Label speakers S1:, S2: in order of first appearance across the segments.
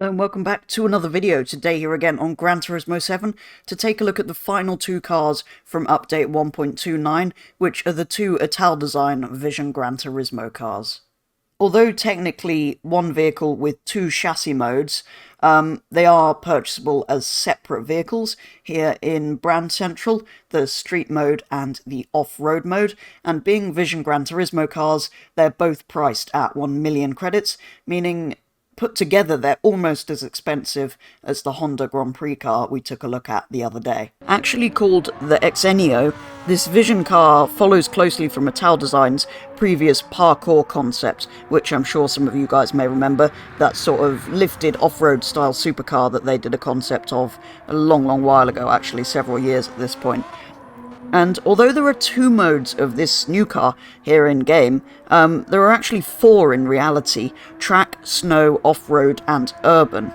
S1: And welcome back to another video. Today here again on Gran Turismo 7 to take a look at the final two cars from update 1.29, which are the two Italdesign Vision Gran Turismo cars. Although technically one vehicle with two chassis modes, they are purchasable as separate vehicles here in Brand Central, the street mode and the off-road mode, and being Vision Gran Turismo cars, they're both priced at 1 million credits, meaning put together, they're almost as expensive as the Honda Grand Prix car we took a look at the other day. Actually called the Xenio, this Vision car follows closely from Italdesign's previous parkour concept, which I'm sure some of you guys may remember, that sort of lifted off-road style supercar that they did a concept of a long while ago, actually several years at this point. And although there are two modes of this new car here in-game, there are actually four in reality: track, snow, off-road, and urban.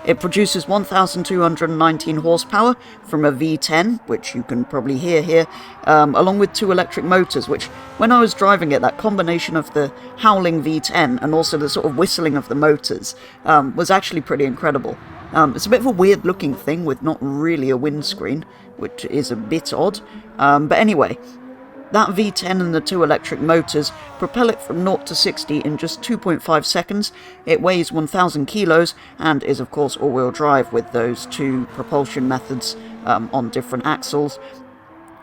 S1: It produces 1,219 horsepower from a V10, which you can probably hear here, along with two electric motors, which, when I was driving it, that combination of the howling V10 and also the sort of whistling of the motors was actually pretty incredible. It's a bit of a weird looking thing with not really a windscreen, which is a bit odd. But anyway, that V10 and the two electric motors propel it from 0 to 60 in just 2.5 seconds. It weighs 1,000 kilos and is of course all-wheel drive with those two propulsion methods on different axles,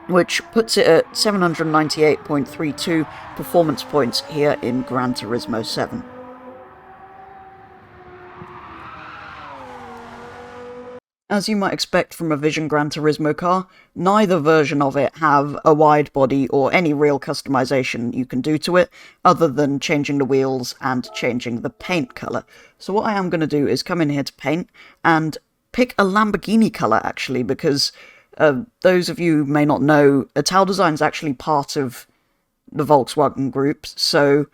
S1: which puts it at 798.32 performance points here in Gran Turismo 7. As you might expect from a Vision Gran Turismo car, neither version of it have a wide body or any real customization you can do to it, other than changing the wheels and changing the paint colour. So what I am going to do is come in here to paint and pick a Lamborghini colour, actually, because those of you who may not know, Italdesign is actually part of the Volkswagen group, so,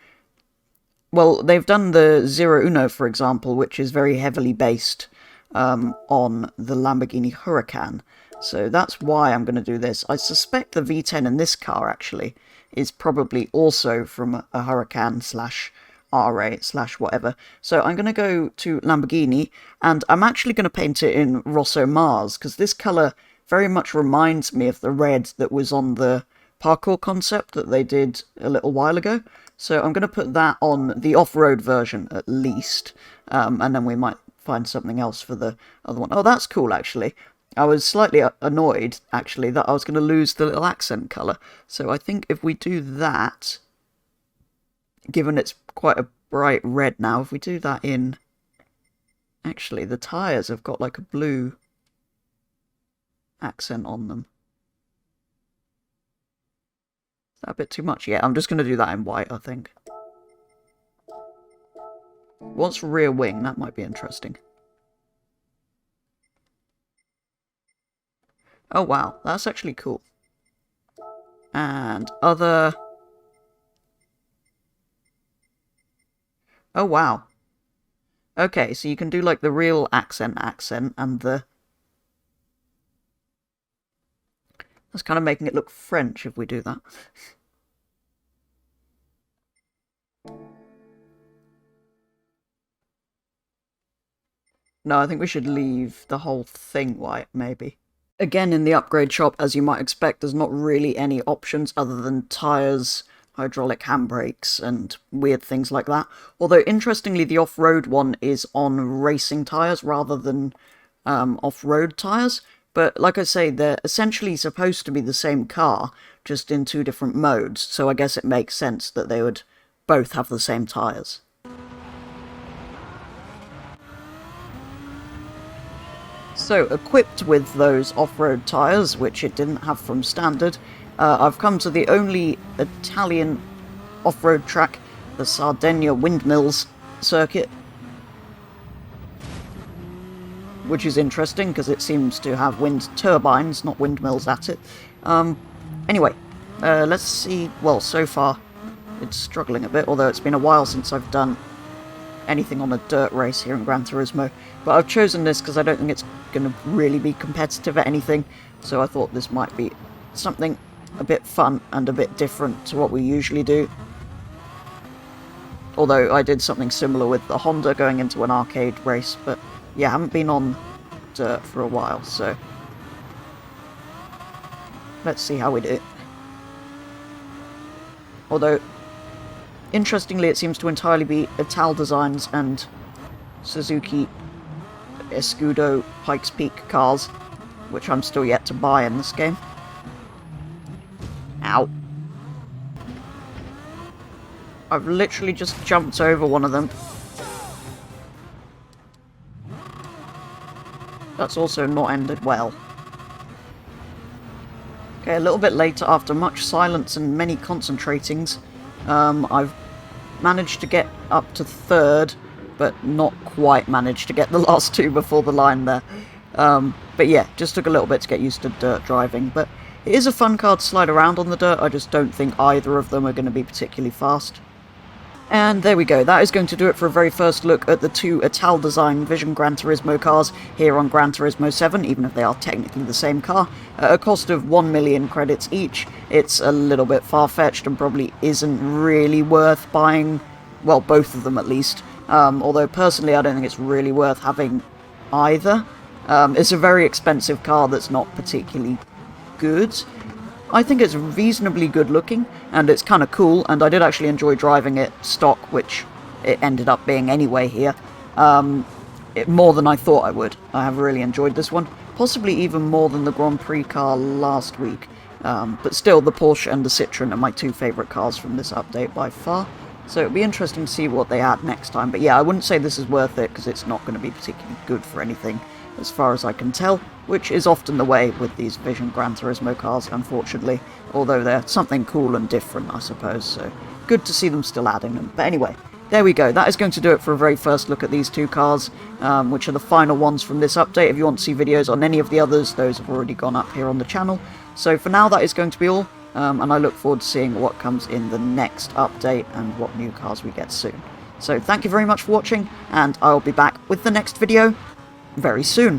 S1: well, they've done the Zero Uno, for example, which is very heavily based on the Lamborghini Huracan. So that's why I'm going to do this. I suspect the V10 in this car, actually, is probably also from a Huracan slash R8 slash whatever. So I'm going to go to Lamborghini, and I'm actually going to paint it in Rosso Mars, because this colour very much reminds me of the red that was on the parkour concept that they did a little while ago. So I'm going to put that on the off-road version, at least, and then we might find something else for the other one. Oh, that's cool, actually. I was slightly annoyed, actually, that I was going to lose the little accent colour. So I think if we do that, given it's quite a bright red now, if we do that in... Actually, the tyres have got like a blue accent on them. Is that a bit too much? Yeah, I'm just going to do that in white, I think. What's rear wing? That might be interesting. Oh wow, that's actually cool. And other... Oh wow. Okay, so you can do like the real accent and the... That's kind of making it look French if we do that. No, I think we should leave the whole thing white, maybe. Again, in the upgrade shop, as you might expect, there's not really any options other than tyres, hydraulic handbrakes, and weird things like that. Although, interestingly, the off-road one is on racing tyres rather than off-road tyres. But, like I say, they're essentially supposed to be the same car, just in two different modes, so I guess it makes sense that they would both have the same tyres. So, equipped with those off-road tyres, which it didn't have from standard, I've come to the only Italian off-road track, the Sardinia Windmills circuit. Which is interesting, because it seems to have wind turbines, not windmills at it. Anyway, let's see. Well, so far, it's struggling a bit, although it's been a while since I've done anything on a dirt race here in Gran Turismo. But I've chosen this because I don't think it's going to really be competitive at anything, so I thought this might be something a bit fun and a bit different to what we usually do. Although I did something similar with the Honda going into an arcade race, but yeah, I haven't been on dirt for a while, so let's see how we do. Although, interestingly, it seems to entirely be Italdesigns and Suzuki Escudo Pikes Peak cars, which I'm still yet to buy in this game. Ow. I've literally just jumped over one of them. That's also not ended well. Okay, a little bit later, after much silence and many concentratings, I've managed to get up to third, but not quite managed to get the last two before the line there. But yeah, just took a little bit to get used to dirt driving, but it is a fun car to slide around on the dirt. I just don't think either of them are going to be particularly fast. And there we go, that is going to do it for a very first look at the two Italdesign Vision Gran Turismo cars here on Gran Turismo 7, even if they are technically the same car, at a cost of 1 million credits each. It's a little bit far-fetched and probably isn't really worth buying, well, both of them at least, although personally I don't think it's really worth having either. It's a very expensive car that's not particularly good. I think it's reasonably good looking, and it's kind of cool, and I did actually enjoy driving it stock, which it ended up being anyway here. More than I thought I would. I have really enjoyed this one, possibly even more than the Grand Prix car last week. But still, the Porsche and the Citroen are my two favourite cars from this update by far, so it'll be interesting to see what they add next time. But yeah, I wouldn't say this is worth it, because it's not going to be particularly good for anything, as far as I can tell, which is often the way with these Vision Gran Turismo cars, unfortunately, although they're something cool and different, I suppose, so good to see them still adding them. But anyway, there we go, that is going to do it for a very first look at these two cars, which are the final ones from this update. If you want to see videos on any of the others, those have already gone up here on the channel. So for now, that is going to be all, and I look forward to seeing what comes in the next update and what new cars we get soon. So thank you very much for watching, and I'll be back with the next video very soon.